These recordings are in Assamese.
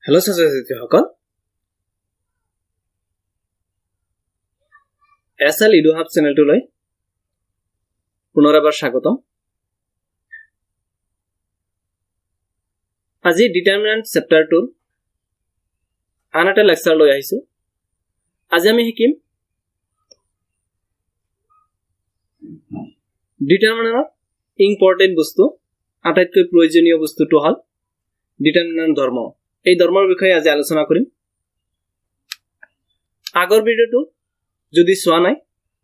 Hello ছাত্ৰছাত্ৰীসকল এছএল ইডু হাব চেনেলটোলৈ পুনৰ এবাৰ স্বাগতম আজি ডিটাৰমিনেন্ট চেপ্টাৰটোৰ আন এটা লেকচাৰ লৈ আহিছো আজি আমি শিকিম ডিটাৰমিনেন্টৰ ইম্পৰ্টেন্ট বস্তু আটাইতকৈ প্ৰয়োজনীয় বস্তুটো হ'ল ডিটাৰমিনেন্ট ধৰ্ম এই ধৰ্মৰ বিষয়ে আজি আলোচনা কৰিম আগৰ ভিডিওটো যদি চোৱা নাই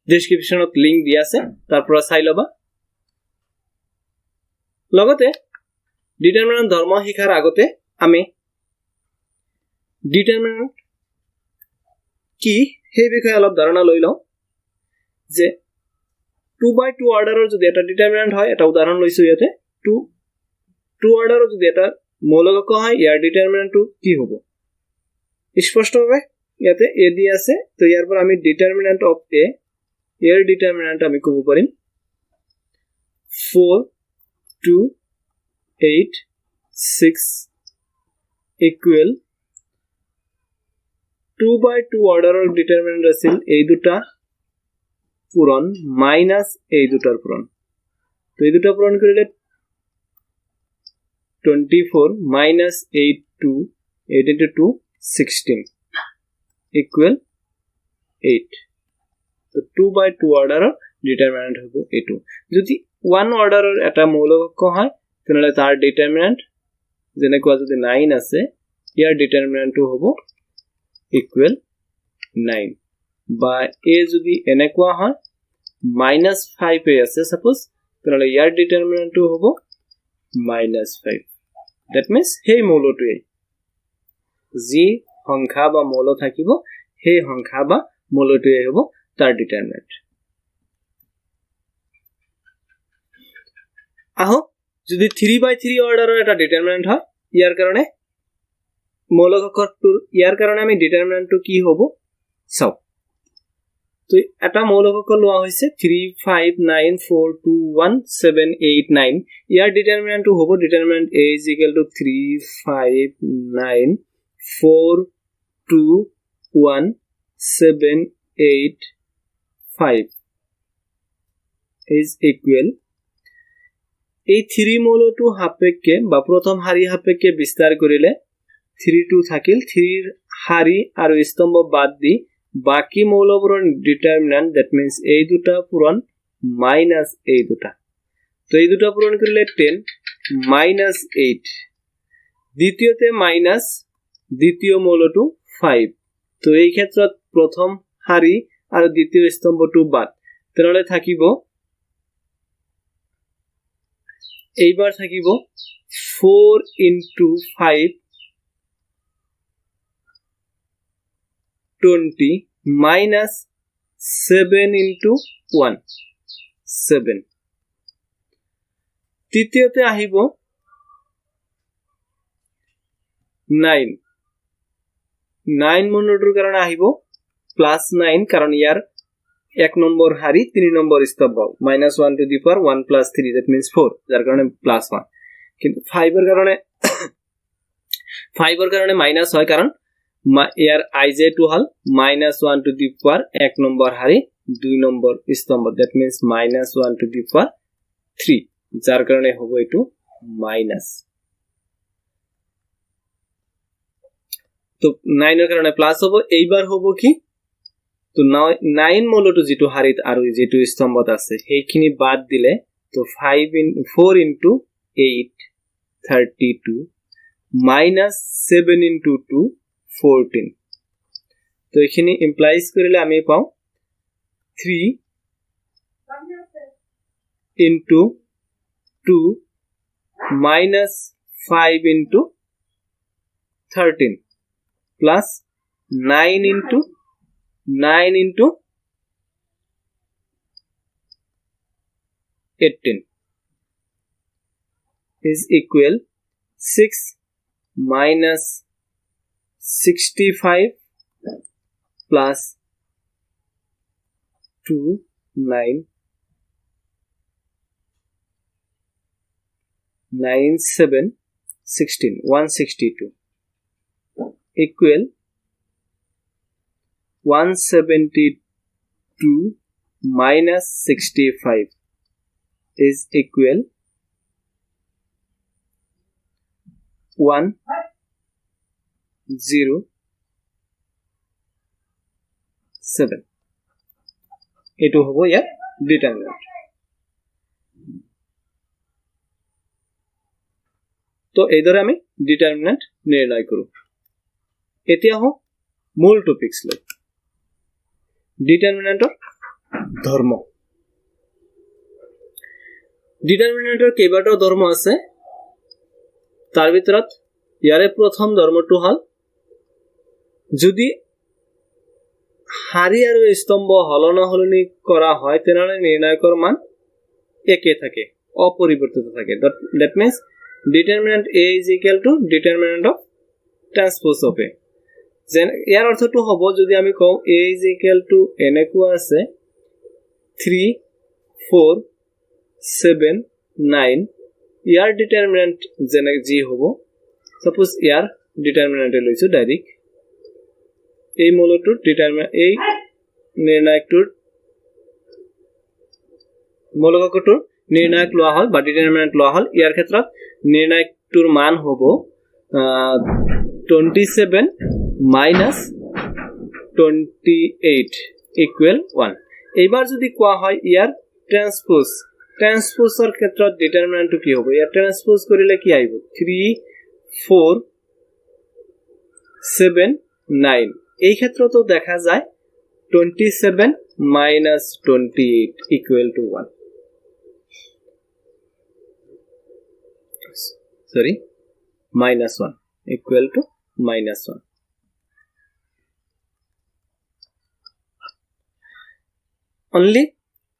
ডেসক্ৰিপচনত লিংক দিয়া আছে তাৰ পৰা চাই লবা লগতে ডিটাৰমিনেন্ট ধৰ্ম শিকাৰ আগতে আমি ডিটাৰমিনেন্ট কি সেই বিষয়ে অলপ ধাৰণা লৈ লওঁ যে 2/2 অৰ্ডাৰৰ যদি এটা ডিটাৰমিনেন্ট হয় এটা উদাহৰণ লৈছো ইয়াতে 2 অৰ্ডাৰৰ যদি এটা মৌলিক হয় ইয়াৰ ডিটাৰমিনেন্টটো কি হ'ব স্পষ্টভাৱে ইয়াতে a দি আছে তো ইয়াৰ পৰা আমি ডিটাৰমিনেন্ট অফ a ইয়াৰ ডিটাৰমিনেন্ট আমি ক'ব পাৰিম 4 2 8 6 ইকুৱেল 2/2 অৰ্ডাৰৰ ডিটাৰমিনেন্ট আছিল এই দুটা পূৰণ মাইনাস এই দুটাৰ পূৰণ তো এই দুটা পূৰণ কৰিলে 24 minus 8 into 2 16 equal 8 so 2/2 order determinant hobo a2 jodi 1 order eta মৌলিক হয় তেনেহলে তাৰ determinant যেনেকুৱা যদি 9 আছে ইয়াৰ determinant টো হ'ব equal 9 বা a যদি এনেকুৱা হয় -5 আছে suppose তেনেহলে ইয়াৰ determinant টো হ'ব -5 that means hey মৌলটোৱে যি সংখ্যা বা মৌল থাকিব সেই সংখ্যা বা মৌলটোৱে হ'ব তাৰ ডিটাৰমিনেন্ট আহো যদি 3/3 অৰ্ডাৰৰ এটা ডিটাৰমিনেন্ট হয় ইয়াৰ কাৰণে মৌলিক অক্ষৰটোৰ ইয়াৰ কাৰণে আমি ডিটাৰমিনেন্টটো কি হ'ব চাও তো এটা মৌলিক অক্ষৰ লোৱা হৈছে 3 5 9 4 2 1 7 8 9 ইয়াৰ ডিটাৰমিনেন্ট টো হ'ব ডিটাৰমিনেন্ট a is equal to 3 5 9 4 2 1 7 8 5 is equal এই 3 মৌলটো সাপেক্ষে বা প্ৰথম হাৰি সাপেক্ষে বিস্তাৰ কৰিলে 3 2 থাকিল 3 হাৰি আৰু স্তম্ভ বাদ দি বাকি মৌলবোৰৰ ডিটাৰমিনেন্ট that means এই দুটা পূৰণ মাইনাস এই দুটা তো এই দুটা পূৰণ কৰিলে 10 minus 8 দ্বিতীয়তে মাইনাস দ্বিতীয় মৌলটো 5 তো এই ক্ষেত্ৰত প্ৰথম হাৰি আৰু দ্বিতীয় স্তম্ভটো বাদ তেনেহলে থাকিব এইবাৰ থাকিব 4 into 5 20 minus 7 into 1 7 তৃতীয়তে আহিব 9 9 মৌলটোৰ কাৰণে আহিব +9 কাৰণ ইয়াৰ 1 নম্বৰ হাৰি 3 নম্বৰ স্তম্ভ -1 to the power 1 plus 3 that means 4 যাৰ কাৰণে +1 কিন্তু 5 এৰ কাৰণে মাইনাস হয় কাৰণ ইয়াৰ ij টো হল -1 to the power 1 নম্বৰ হাৰি 2 নম্বৰ স্তম্ভ that means -1 to the power 3 যাৰ কাৰণে হ'ব এটো মাইনাস তো 9 এৰ কাৰণে প্লাস হ'ব এইবাৰ হ'ব কি তো 9 মৌলটো যেটো হাৰিত আৰু যেটো স্তম্ভত আছে সেইখিনি বাদ দিলে তো 4 into 8 32 minus 7 into 2 14 তো এখিনি ইমপ্লাইজ কৰিলে আমি পাও 3 into 2 minus 5 into 13 plus 9 into 18 is equal 6 minus 65 plus 2 9 9 7 16 162 equal 172 minus 65 is equal 107 এটো হ'ব ইয়াৰ ডিটাৰমিনেন্ট তো এইদৰে আমি ডিটাৰমিনেন্ট নিৰ্ণয় কৰো এতিয়া হ মূল টপিকস লৈ ডিটাৰমিনেন্টৰ ধৰ্ম ডিটাৰমিনেন্টৰ কেইবাটাও ধৰ্ম আছে তাৰ ভিতৰত ইয়াৰে প্ৰথম ধৰ্মটো হল যদি হাৰি আৰু স্তম্ভ হলনা হলনি কৰা হয় তেনেহলে নিৰ্ণায়কৰ মান একে থাকে অপৰিৱৰ্তিত থাকে that means determinant A is equal to determinant of transpose of A ইয়াৰ অৰ্থটো হ'ব যদি আমি কওঁ A is equal to এনেকুৱা আছে 3 4 7 9 ইয়াৰ ডিটাৰমিনেন্ট যেনে জি হ'ব সাপোজ ইয়াৰ ডিটাৰমিনেন্ট লৈছো ডাইৰেক্ট এই মূলটোৰ ডিটাৰমিনেন্ট এই নিৰ্ণায়কটোৰ মূলকটোৰ নিৰ্ণায়ক লোৱা হল বা ডিটাৰমিনেন্ট লোৱা হল ইয়াৰ ক্ষেত্ৰত নিৰ্ণায়কটোৰ মান হ'ব 27 minus 28 equal 1 এইবাৰ যদি কোৱা হয় ইয়াৰ ট্ৰান্সপোজৰ ক্ষেত্ৰত ডিটাৰমিনেন্টটো কি হ'ব ইয়াৰ ট্ৰান্সপোজ কৰিলে কি আহিব 3 4 7 9 এই ক্ষেত্ৰতো দেখা যায় 27 minus 28 equal to 1 sorry minus 1 equal to minus 1 only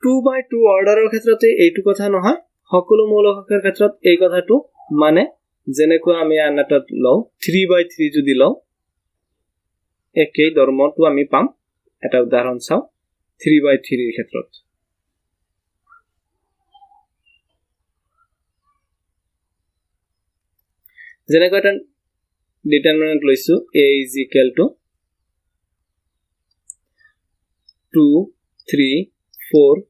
2 by 2 অৰ্ডাৰৰ ক্ষেত্ৰতে এইটো কথা নহয় সকলো মৌলিকৰ ক্ষেত্ৰত এই কথাটো মানে যেনেকৈ আমি আনটাত লও 3 by 3 যদি লও একেই ধৰ্মটো আমি পাম এটা উদাহৰণ চাও 3 by 3 এৰ ক্ষেত্ৰত যেনেকৈ এটা ডিটারমিনেন্ট লৈছো A is equal to 2 3 4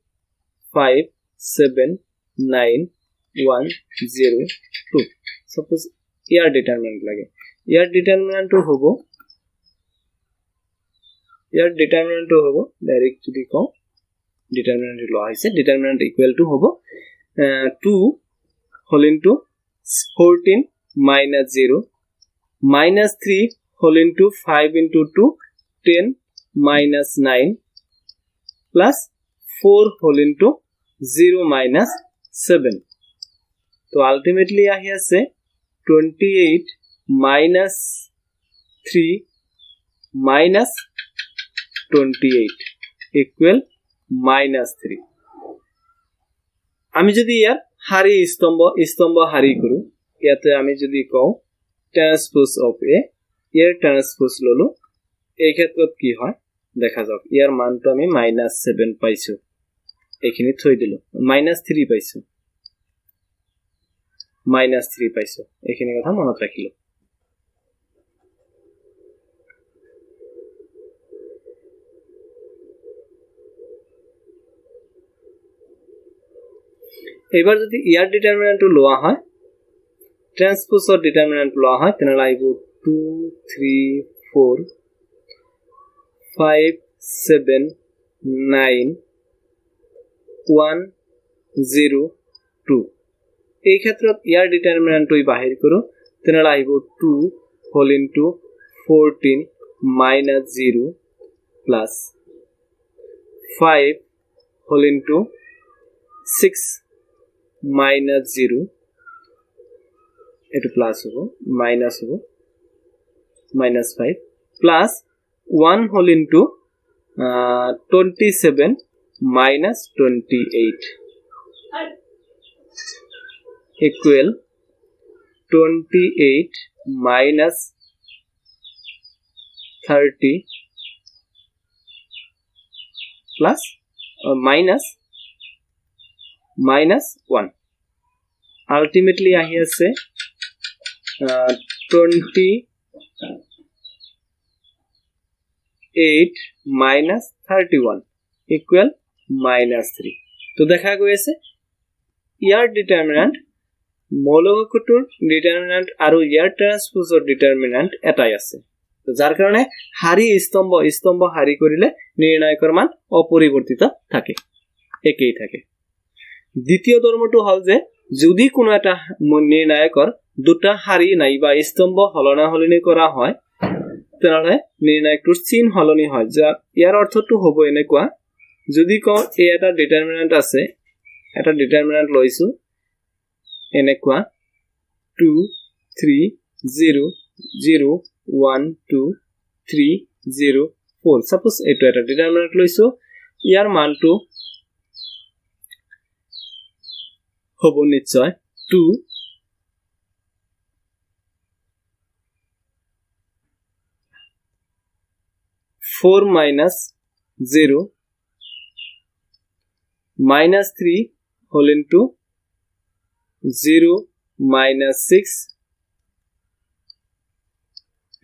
5 7 9 1 0 2 suppose ইয়াৰ ডিটাৰমিনেন্ট লাগে ইয়াৰ ডিটাৰমিনেন্টটো হ'ব ডাইৰেক্ট যদি কও ডিটাৰমিনেন্ট লোৱা হৈছে ডিটারমিনেন্ট ইকুয়াল টু হ'ব 2 whole into 14 minus 0 minus 3 whole into 5 into 2 10 minus 9 plus 4 whole into 0 minus 7 so ultimately ahi ase 28 minus 3 minus 28 equal minus 3 আমি যদি ইয়াৰ হাৰি স্তম্ভ হাৰি কৰো ইয়াতে আমি যদি কও ট্ৰান্সপোজ অফ A ইয়াৰ ট্ৰান্সপোজ ললো এই ক্ষেত্ৰত কি হয় দেখা যাওক ইয়াৰ মানটো আমি -7 পাইছো এখিনি থৈ দিলো -3 পাইছো -3 পাইছো এখিনি কথা মনত ৰাখিলো এবাৰ যদি ইয়াৰ ডিটাৰমিনেন্টটো লোৱা হয় ট্ৰান্সপোজৰ ডিটাৰমিনেন্ট লোৱা হয় তেনলা আইব 2 3 4 5 7 9 1 0 2 এই ক্ষেত্ৰত ইয়াৰ ডিটাৰমিনেন্টটো বাহিৰ কৰো তেনলা আইব 2 whole into 14 minus 0 plus 5 whole into 6 minus 0 এটো প্লাস হবো মাইনাস হবো -5 plus 1 whole into 27 minus 28 equal 28 minus 30 plus minus 1 ultimately ahi ase 20 8 minus 31 equal minus 3 তো দেখা গৈ আছে ইয়াৰ ডিটাৰমিনেন্ট মৌলকটোৰ ডিটাৰমিনেন্ট আৰু ইয়াৰ ট্ৰান্সপোজৰ ডিটাৰমিনেন্ট এটাই আছে তো যাৰ কাৰণে হাৰি স্তম্ভ হাৰি কৰিলে নিৰ্ণায়কৰ মান অপৰিৱৰ্তিত থাকে একেই থাকে দ্বিতীয় ধৰ্মটো হল যে যদি কোনো এটা নিৰ্ণায়কৰ দুটা হাৰি নাইবা স্তম্ভ হলনা কৰা হয় তেনেহলে নিৰ্ণায়কটোৰ চিন হলনি হয় যা ইয়াৰ অৰ্থটো হ'ব এনেকুৱা যদি ক এ এটা ডিটাৰমিনেন্ট আছে এটা ডিটাৰমিনেন্ট লৈছো এনেকুৱা 2 3 0 0 1 2 3 0 4 suppose এটো এটা ডিটারমিনেন্ট লইছো ইয়ার মানটো হবো নিশ্চয় 2 4 minus 0 minus 3 whole into 0 minus 6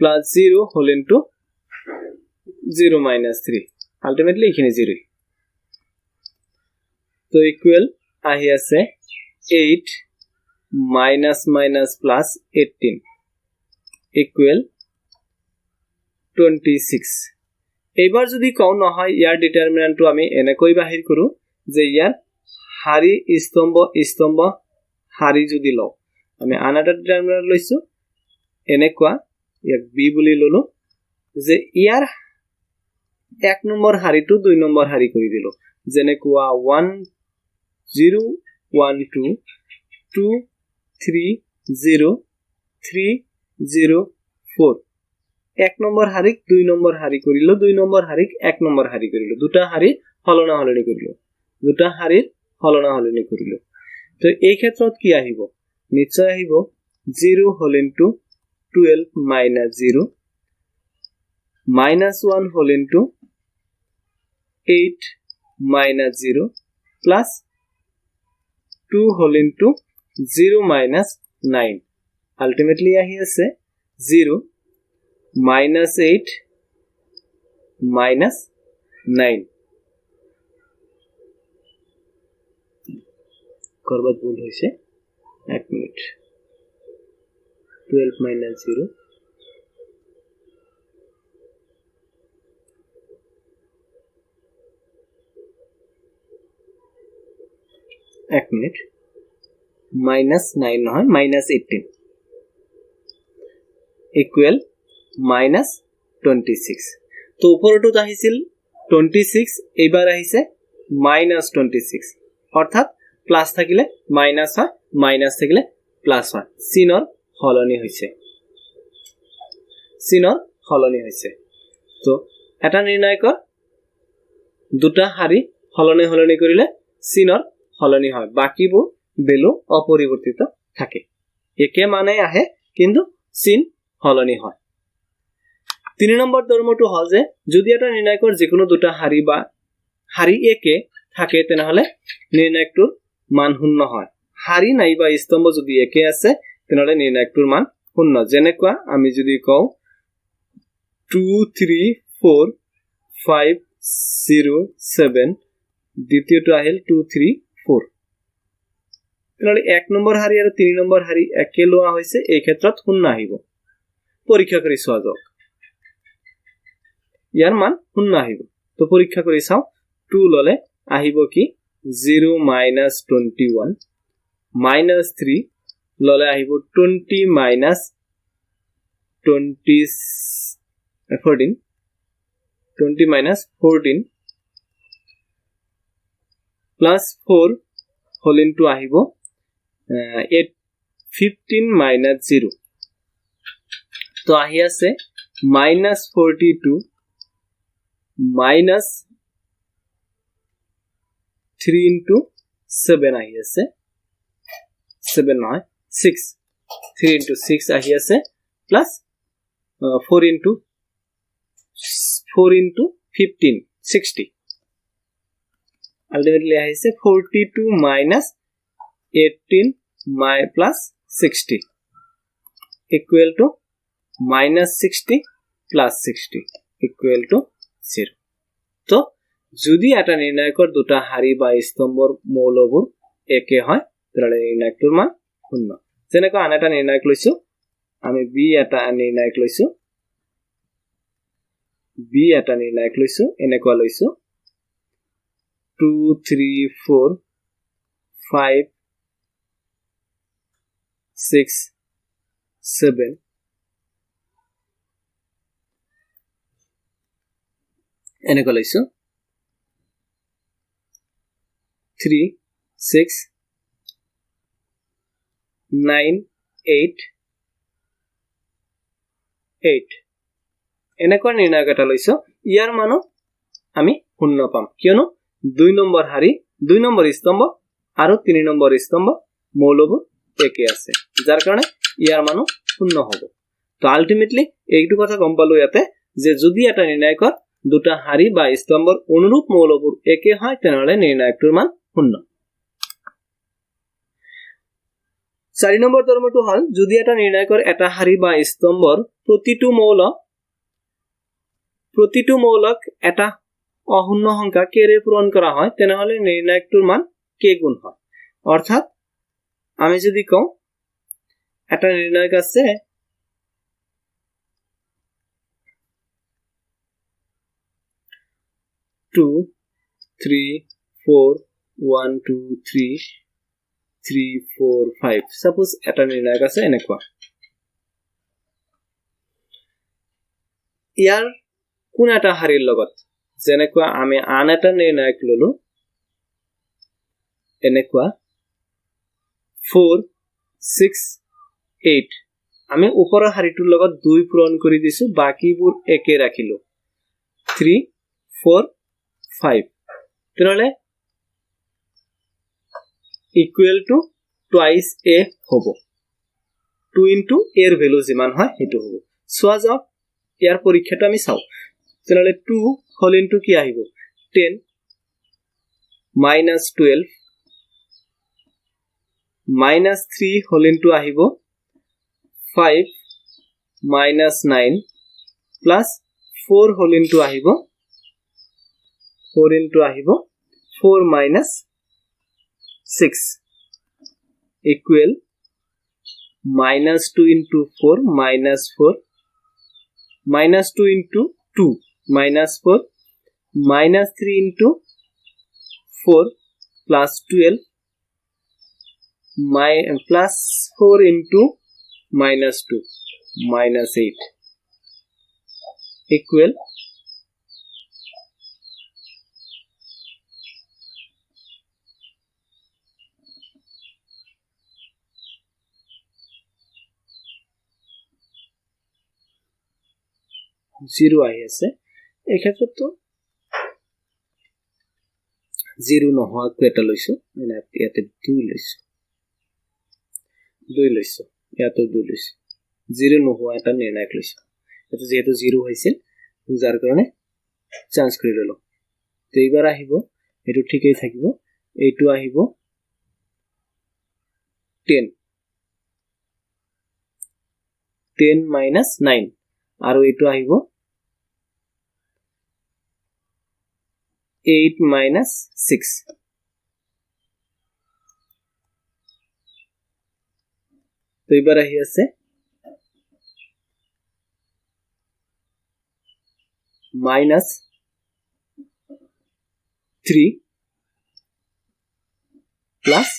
plus 0 whole into 0 minus 3 ultimately এখানে 0 তো equal আহি আছে 8 minus minus plus 18 equal 26 এইবাৰ যদি কও নহয় ইয়াৰ ডিটাৰমিনেন্টটো আমি এনেকৈ বাহিৰ কৰো যে ইয়াৰ হাৰি স্তম্ভ হাৰি যদি লও আমি আনটা ডিটাৰমিনেন্ট লৈছো এনেকুৱা এক বি বুলি ললো যে ইয়াৰ এক নম্বৰ হাৰিটো দুই নম্বৰ হাৰি কৰি দিলো যেনেকুৱা 1 0 1 2 2 3 0 3 0 4 এক নম্বৰ হাৰিক দুই নম্বৰ হাৰি কৰিলো দুই নম্বৰ হাৰিক এক নম্বৰ হাৰি কৰিলো দুটা হাৰি হলনা হলনি কৰিলো দুটা হাৰিৰ হলনা হলনি কৰিলো তো এই ক্ষেত্ৰত কি আহিব নিশ্চয় আহিব 0 whole into 12 minus 0 minus 1 whole into 8 minus 0 plus 2 whole into 0 minus 9 ultimately ahi ase 0 minus 8 minus 9 করবাত ভুল হইছে এক মিনিট 12 minus 0 এক মিনিট minus 9 নহয় minus 18 equal minus 26 তো উপৰটো আহিছিল 26 এইবাৰ আহিছে minus 26 অৰ্থাৎ প্লাস থাকিলে মাইনাস হয় মাইনাস থাকিলে প্লাস হয় চিনৰ হলনি হৈছে তো এটা নিৰ্ণায়কৰ দুটা হাৰি হলনি কৰিলে চিনৰ হলনি হয় বাকিবোৰ বেলু অপৰিৱৰ্তিত থাকে একে মানে আহে কিন্তু চিন হলনি হয় 3 নম্বৰ ধৰ্মটো হল যে যদি এটা নিৰ্ণায়কৰ যিকোনো দুটা হাৰি বা হাৰি একে থাকে তেনেহলে নিৰ্ণায়কটোৰ মান শূন্য হয় হাৰি নাইবা স্তম্ভ যদি একে আছে তেনেহলে নিৰ্ণায়কটোৰ মান শূন্য যেনেকুৱা আমি যদি কও 2 3 4 5 0 7 দ্বিতীয়টো আহিল 2 3 4 তেনেহলে এক নম্বৰ হাৰি আৰু 3 নম্বৰ হাৰি একে লোৱা হৈছে এই ক্ষেত্ৰত শূন্য আহিব পৰীক্ষা কৰি চোৱা যাওক ইয়াৰ মান শূন্য আহিব তো পৰীক্ষা কৰি চাও 2 ললে আহিব কি 0 minus 21 minus 3 ললে আহিব 20 minus 14 20 minus 14 plus 4 whole into আহিব 15 minus 0 তো আহি আছে minus 42 minus 3 into 7 ahi ase 7 noy 6 3 into 6 ahi ase plus 4 into 15 60 ultimately ahi ase 42 minus 18 plus 60 equal to minus 60 plus 60 equal to 0 তো যদি এটা নিৰ্ণায়কৰ দুটা হাৰি বা স্তম্ভৰ মৌলবোৰ একে হয় তাহলে নিৰ্ণায়কটোৰ মান 0 যেনেকৈ আন এটা নিৰ্ণায়ক লৈছো আমি b এটা নিৰ্ণায়ক লৈছো এনেকুৱা লৈছো 2 3 4 5 6 7 এনেকুৱা লৈছো 3 6 9 8 8 এনেকুৱা নিৰ্ণায়ক এটা লৈছো ইয়াৰ মানো আমি 0 পাম কিয়নো 2 নম্বৰ হাৰি 2 নম্বৰ স্তম্ভ আৰু 3 নম্বৰ স্তম্ভ মৌলবোৰ একে আছে যাৰ কাৰণে ইয়াৰ মানো 0 হ'ব তো আলটিমেটলি এইটো কথা গম পালো ইয়াতে যে যদি এটা নিৰ্ণায়কৰ দুটা হাৰি বা স্তম্ভৰ অনুৰূপ মৌলবোৰ একে হয় তেনহলে নিৰ্ণায়কটোৰ মান 0 4 নম্বৰ ধৰ্মটো হল যদি এটা নিৰ্ণায়কৰ এটা হাৰি বা স্তম্ভৰ প্ৰতিটো মৌলক এটা অশূন্য সংখ্যা কেৰে পূৰণ কৰা হয় তেনহলে নিৰ্ণায়কটোৰ মান কে গুণ হয় অৰ্থাৎ আমি যদি কওঁ এটা নিৰ্ণায়ক আছে टू 3 4 1 2 3 3 4 5 suppose এটা নিৰ্ণায়ক আছে এনেকুৱা ইয়াৰ কোন এটা হাৰিৰ লগত যেনেকুৱা আমি আন এটা নিৰ্ণায়ক ললো এনেকুৱা 4 6 8 আমি ওপৰৰ হাৰিটোৰ লগত 2 পূৰণ কৰি দিছো বাকিবোৰ একে ৰাখিলো 3 4 5 তেনহলে equal to twice a হ'ব 2 into a এর ভ্যালু যিমান হয় হেতু হ'ব সোয়া যাওক ইয়াৰ পৰীক্ষাটো আমি চাও তেনহলে 2 হোল ইনটু কি আহিব 10 minus 12 minus 3 হোল ইনটু আহিব 5 minus 9 plus 4 হোল ইনটু আহিব 4 into আহিব 4 minus 6 equal minus 2 into 4 minus 4 minus 2 into 2 minus 4 minus 3 into 4 plus 12 plus 4 into minus 2 minus 8 equal zero আহি আছে এই ক্ষেত্ৰত জিৰো নহোৱাকৈ এটা লৈছো ইয়াতে 2 লৈছো ইয়াতে 2 লৈছো জিৰো নোহোৱা এটা নিৰ্ণায়ক লৈছো এটো যেহেতু জিৰো হৈছিল যাৰ কাৰণে চেঞ্জ কৰি ললো তো এইবাৰ আহিব এটো ঠিকই থাকিব এইটো আহিব 10 minus 9 আৰু এইটো আহিব 8 minus 6 তো এবাৰ আহি আছে minus 3 plus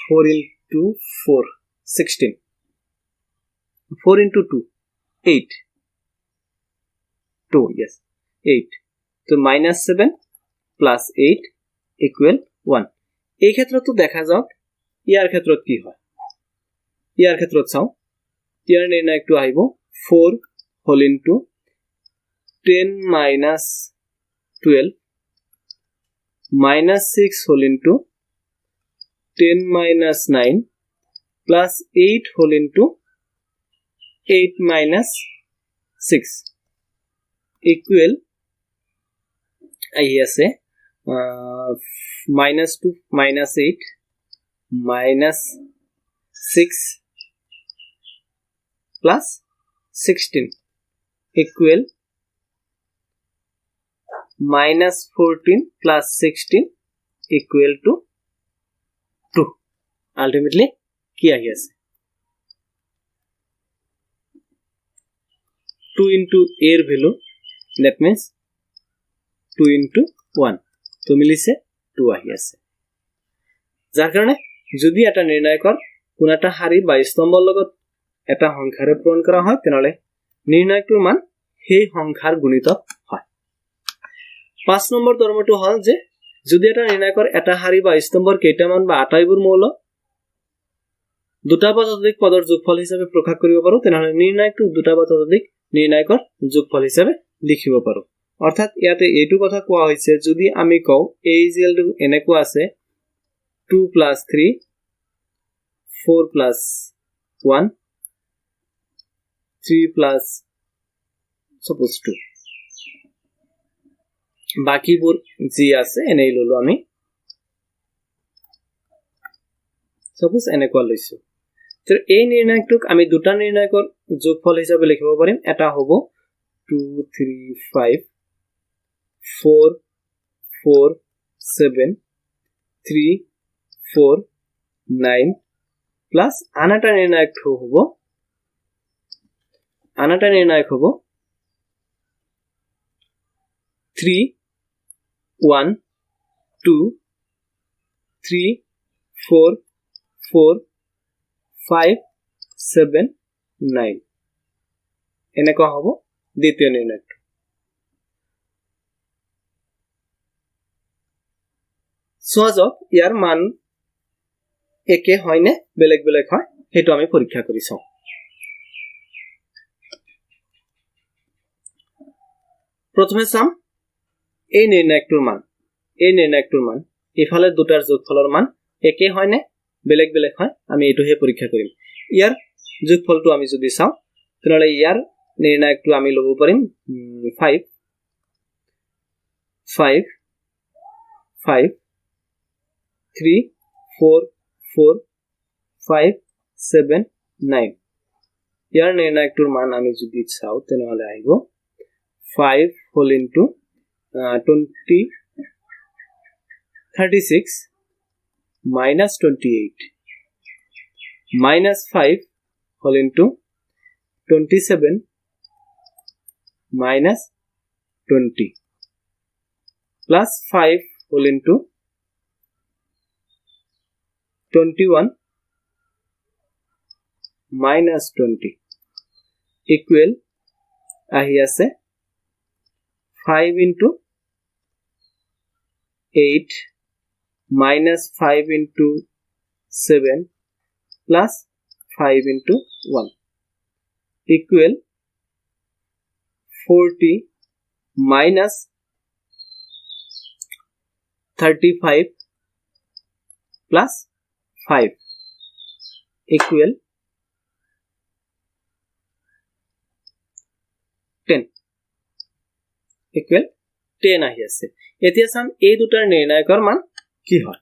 4 into 4 16 4 into 2 8 2 yes 8 so minus 7 plus 8 equal 1 এই ক্ষেত্ৰটো দেখা যাওক ইয়াৰ ক্ষেত্ৰত কি হয় ইয়াৰ ক্ষেত্ৰত চাও ইয়াৰ নিৰ্ণায়কটো আহিব 4 whole into 10 minus 12 minus 6 whole into 10 minus 9 plus 8 whole into 8 minus 6 equal ahi ase minus 2 minus 8 minus 6 plus 16 equal minus 14 plus 16 equal to 2 ultimately কি আহি আছে 2 into a এর ভ্যালু that means 2 into 1 তো মিলিছে 2 আহি আছে যার কারণে যদি এটা নিৰ্ণয়কৰ কোন এটা হাৰি বা স্তম্ভৰ লগত এটা সংখ্যাৰে পূৰণ কৰা হয় তেনলে নিৰ্ণয়কটোৰ মান সেই সংখ্যাৰ গুণিতক হয় 5 নম্বৰ ধৰ্মটো হল যে যদি এটা নিৰ্ণয়কৰ এটা হাৰি বা স্তম্ভৰ কেইটামান বা আটাইবোৰ মৌল দুটা বা ততোধিক পদৰ যোগফল হিচাপে প্ৰকাশ কৰিব পাৰো তেনলে নিৰ্ণয়কটো দুটা বা ততোধিক নিৰ্ণয়কৰ যোগফল হিচাপে লিখিব পাৰো অৰ্থাৎ ইয়াতে এইটো কথা কোৱা হৈছে যদি আমি কও a = এনেকুৱা আছে 2 plus 3 4 plus 1 3 plus suppose 2 বাকিবোৰ যি আছে এনেই ললো আমি suppose এনেকুৱা লৈছো তো এই নিৰ্ণয়কটোক আমি দুটা নিৰ্ণয়কৰ যোগফল হিচাপে লিখিব পাৰিম এটা হ'ব 2 3 5 4 4 7 3 4 9 plus আনাটা নির্ণায়ক হবো 3 1 2 3 4 4 5 7 9 এনেকুৱা হ'ব দ্বিতীয় নিৰ্ণায়ক সোজক ইয়াৰ মান একে হয় নে বেলেগ বেলেগ হয় হেতু আমি পৰীক্ষা কৰি চাও প্ৰথমে চাম এই নিৰ্ণায়কটোৰ মান ইফালে দুটাৰ যোগফলৰ মান একে হয় নে বেলেগ বেলেগ হয় আমি এটোহে পৰীক্ষা কৰিম ইয়াৰ যোগফলটো আমি যদি চাও তেনলে ইয়াৰ নিৰ্ণায়কটো আমি লব পাৰিম 5 5 5 3 4 4 5 7 9 ইয়াৰ নিৰ্ণায়কটোৰ মান আমি যদি চাও তেনলে আহিব 5 whole into 20 36 minus 28 minus 5 whole into 27 minus 20 plus 5 whole into 21 minus 20 equal ahi ase 5 into 8 minus 5 into 7 plus 5 into 1 equal 40 minus 35 plus 5 equal 10 equal 10 আহি আছে এতিয়া সাম এই দুটাৰ নিৰ্ণায়কৰ মান কি হয়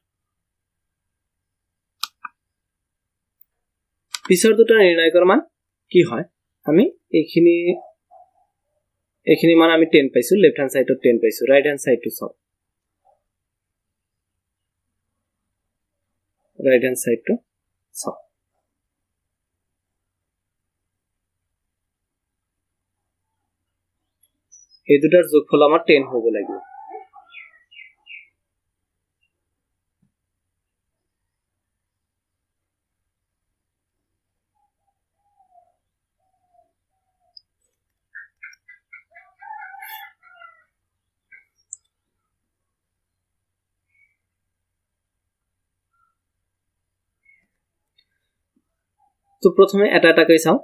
পিছৰ দুটাৰ নিৰ্ণায়কৰ মান কি হয় আমি এখিনি মান আমি 10 পাইছো লেফট হ্যান্ড সাইডত 10 পাইছো রাইট হ্যান্ড সাইড টু চাও right hand side to saw এই দুটার যোগফল আমার 10 হবে লাগবে তো প্রথমে এটা কই চাও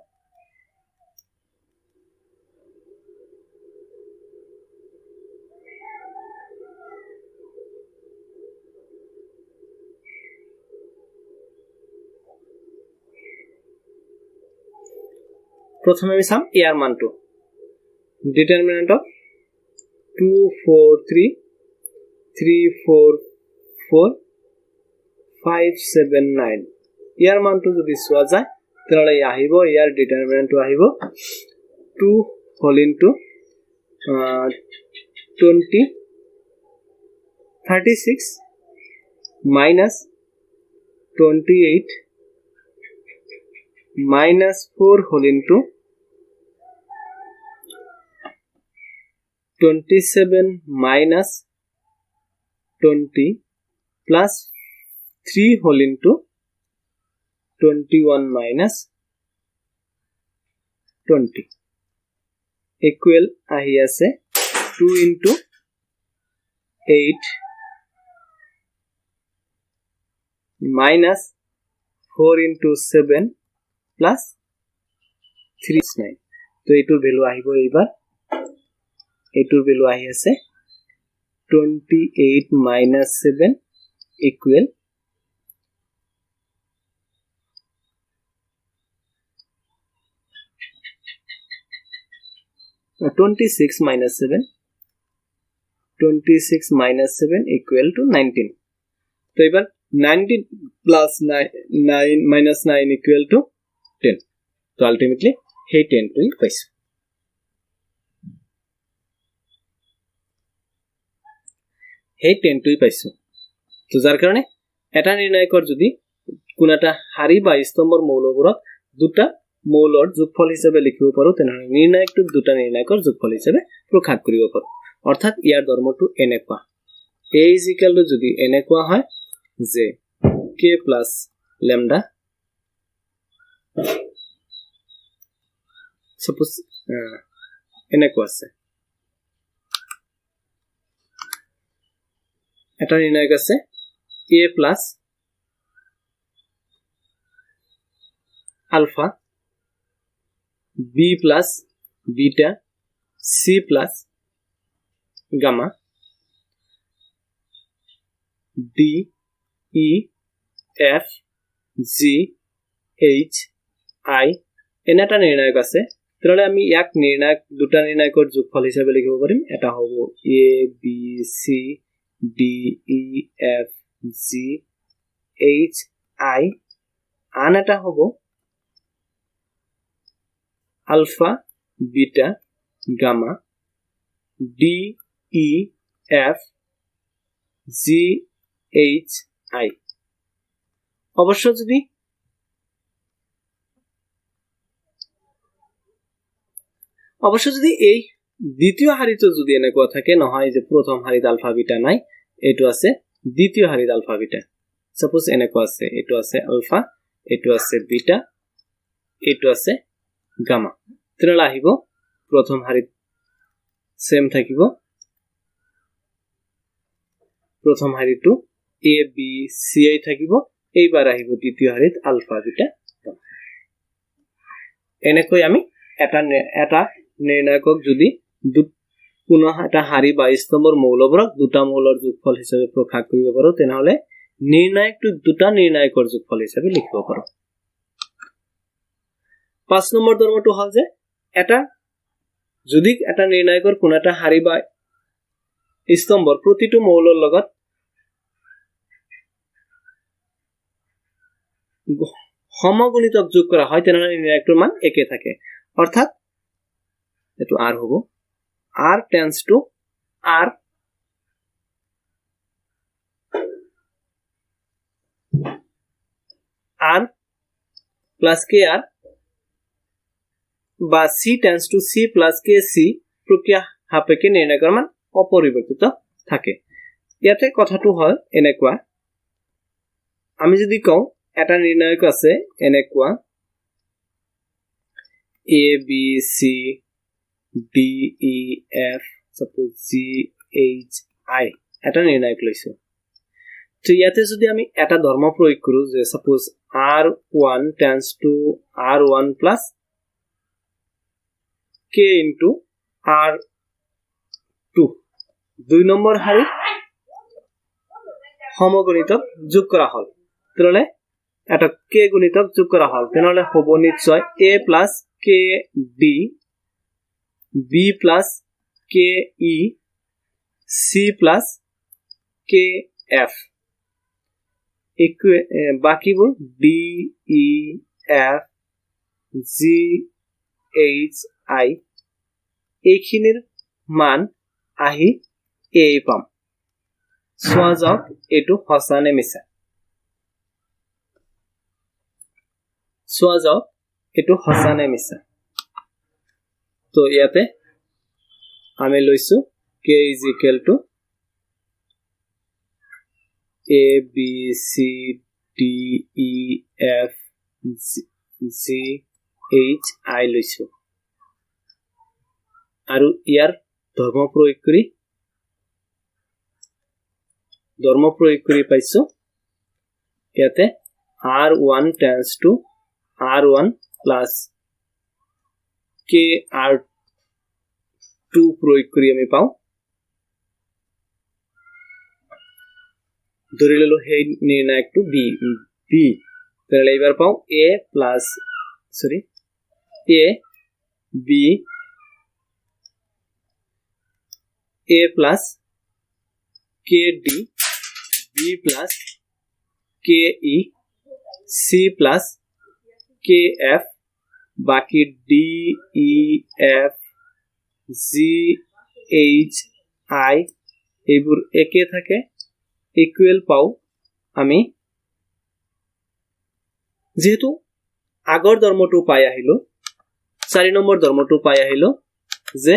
প্রথমে আমি চাম এর মানটো ডিটারমিনেন্ট অফ 2 4 3 3 4 4 5 7 9 এর মানটো যদি সোয়া যায় তাহলে আহিব ইয়ার ডিটারমিনেন্ট আহিব 2 whole into 20 36 minus 28 minus 4 whole into 27 minus 20 plus 3 whole into 21 minus 20 equal ahi ase 2 into 8 minus 4 into 7 plus 3 is 9 to etur value ahibo ebar etur value ahi ase 28 minus 7 equal 26 minus 7 26 minus 7 equal to 19 तो এবার 19 plus 9 minus 9 equal to 10 তো ultimately hey 10 to পাইছো hey 10 to পাইছো তো যার কারণে এটা নির্ণয় কর যদি কোনটা হারি বা স্তম্ভৰ মৌলবোৰক দুটা মৌলৰ যোগফল হিচাপে লিখিব পাৰো তেনহলে নিৰ্ণায়কটো দুটা নিৰ্ণায়কৰ যোগফল হিচাপে প্ৰকাশ কৰিব পাৰো অৰ্থাৎ ইয়াৰ ধৰ্মটো এনেকুৱা a is equal to যদি এনেকুৱা হয় যে k plus lambda suppose এনেকুৱা আছে এটা নির্ণায়ক আছে a plus alpha b plus beta c plus gamma d e f g h i এনেটা নির্ণায়ক আছে তাহলে আমি এক নির্ণায়ক দুটা নিৰ্ণায়কৰ যোগফল হিচাপে লিখিব পাৰিম এটা হ'ব a b c d e f g h i আন এটা হ'ব alpha beta gamma d e f g h i অবশ্য যদি এই দ্বিতীয় হারিতে যদি এনেকুৱা থাকে নহয় যে প্ৰথম হাৰিত আলফা বিটা নাই এটো আছে দ্বিতীয় হাৰিত আলফা বিটা সাপোজ এনেকুৱা আছে এটো আছে আলফা এটো আছে বিটা এটো আছে গামা তেনলা আহিব প্ৰথম হাৰিত সেম থাকিব প্ৰথম হাৰিটো a b c i থাকিব এইবাৰ আহিব দ্বিতীয় হাৰিত আলফা বিটা এনেকৈ আমি এটা নিৰ্ণায়কক যদি কোনো এটা হাৰি বা স্তম্ভৰ মৌলবোৰক দুটা মৌলৰ যোগফল হিচাপে প্ৰকাশ কৰিব পাৰো তেনহলে নিৰ্ণায়কটো দুটা নিৰ্ণায়কৰ যোগফল হিচাপে লিখিব পাৰো 5 নম্বৰ ধৰ্মটো হল যে এটা যদি এটা নিৰ্ণায়কৰ কোন এটা হাৰি বা স্তম্ভৰ প্ৰতিটো মৌলৰ লগত সমগুণিতক যোগ কৰা হয় তেনহলে নিৰ্ণায়কটোৰ মান একে থাকে অর্থাৎ এটো r হবো r tends to r plus kr বা c tends to c plus kc প্রক্রিয়া সাপেক্ষে নিৰ্ণায়কৰ মান অপৰিবৰ্তিত থাকে ইয়াতে কথাটো হয় এনেকুৱা আমি যদি কও এটা নিৰ্ণায়ক আছে এনেকুৱা a b c d e f suppose g h i এটা নির্ণায়ক লৈছো তো ইয়াতে যদি আমি এটা ধর্ম প্রয়োগ কৰো যে suppose r1 tends to r1 plus k into r2 দুই নম্বর হারি সমগুণিতক যোগ করা হল তাহলে এটা k গুণিতক যোগ করা হল তাহলে হবে নিশ্চয় a plus k d b plus k e c plus k f বাকিবোৰ d e f g h i এইখিনিৰ মান আহি a পাম চোৱা যাওক এইটো সঁচা নে মিছা চোৱা যাওক এইটো সঁচা নে মিছা তো ইয়াতে আমি লৈছো k is equal to a b c d e f g h i লৈছো আৰু ইয়াৰ ধৰ্ম প্ৰয়োগ কৰি পাইছো ইয়াতে r1 tends to r1 plus k r2 প্ৰয়োগ কৰি আমি পাও ধৰি ললো সেই নিৰ্ণায়কটো b তাহলে এবাৰ পাও a plus kd b plus ke c plus kf বাকি d e f g h i এইবোৰ একে থাকে ইকুয়াল পাও আমি যেহেতু আগৰ ধৰ্মটো পাই আহিলো 4 নম্বৰ ধৰ্মটো পাই আহিলো যে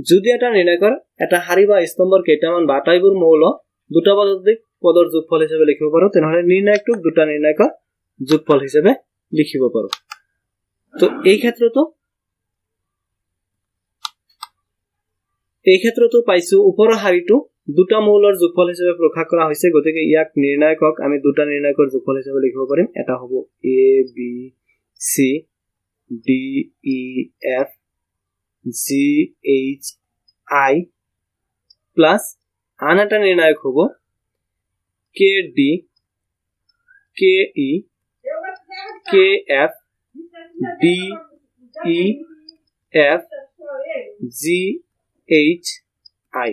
যদি এটা নিৰ্ণায়কৰ এটা হাৰি বা স্তম্ভৰ কেইটামান বাটাইবোৰ মৌল দুটা বা অধিক পদৰ যোগফল হিচাপে লিখিব পাৰো তেনেহলে নিৰ্ণায়কটো দুটা নিৰ্ণায়কৰ যোগফল হিচাপে লিখিব পাৰো তো এই ক্ষেত্ৰতো পাইছো ওপৰৰ হাৰিটো দুটা মৌলৰ যোগফল হিচাপে প্ৰকাশ কৰা হৈছে গতিকে ইয়াক নিৰ্ণায়কক আমি দুটা নিৰ্ণায়কৰ যোগফল হিচাপে লিখিব পাৰিম এটা হ'ব a b c d e f g h i plus আন এটা নিৰ্ণায়ক হ'ব k d k e k f d e f g h i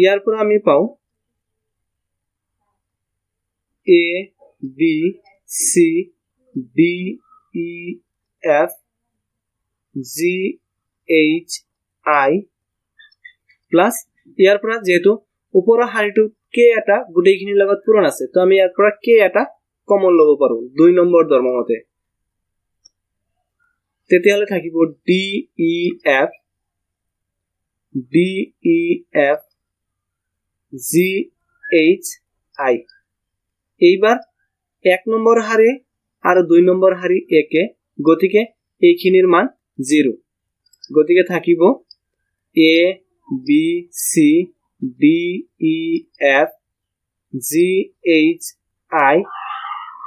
ইয়াৰ পৰা আমি পাও a b c d e f g h i plus ইয়াৰ পৰা যেহেতু ওপৰৰ হাৰিটো k এটা গুটেইখিনিৰ লগত পূৰণ আছে তো আমি ইয়াৰ পৰা k এটা কমন লব পাৰো 2 নম্বৰ ধৰ্ম মতে তেতিয়াহলে থাকিব d e f g h i এইবাৰ 1 নম্বৰ হাৰি আৰু 2 নম্বৰ হাৰি একে গতিকে এইখিনিৰ মান 0 গতিকে থাকিব a b c d e f g h i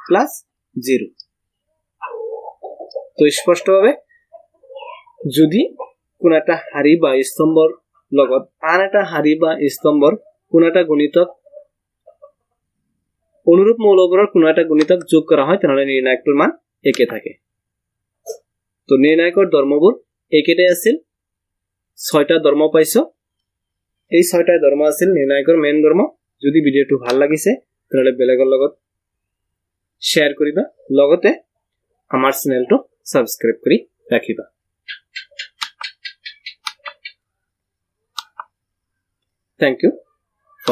plus 0 তো স্পষ্টভাৱে যদি কোন এটা হাৰি বা স্তম্ভৰ লগত আন এটা হাৰি বা স্তম্ভৰ কোন এটা গুণিতক অনুৰূপ মৌলবোৰৰ কোন এটা গুণিতক যোগ কৰা হয় তেনেহলে নিৰ্ণায়কটোৰ মান একে থাকে তো নিৰ্ণায়কৰ ধৰ্মবোৰ একেটাই আছিল 6টা ধৰ্ম পাইছো এই 6টা ধৰ্ম আছিল নিৰ্ণায়কৰ মেইন ধৰ্ম যদি ভিডিওটো ভাল লাগিছে তাহলে বেলেগৰ লগত শেয়াৰ কৰিবা লগতে আমাৰ চেনেলটো সাবস্ক্ৰাইব কৰি ৰাখিবা থ্যাংক ইউ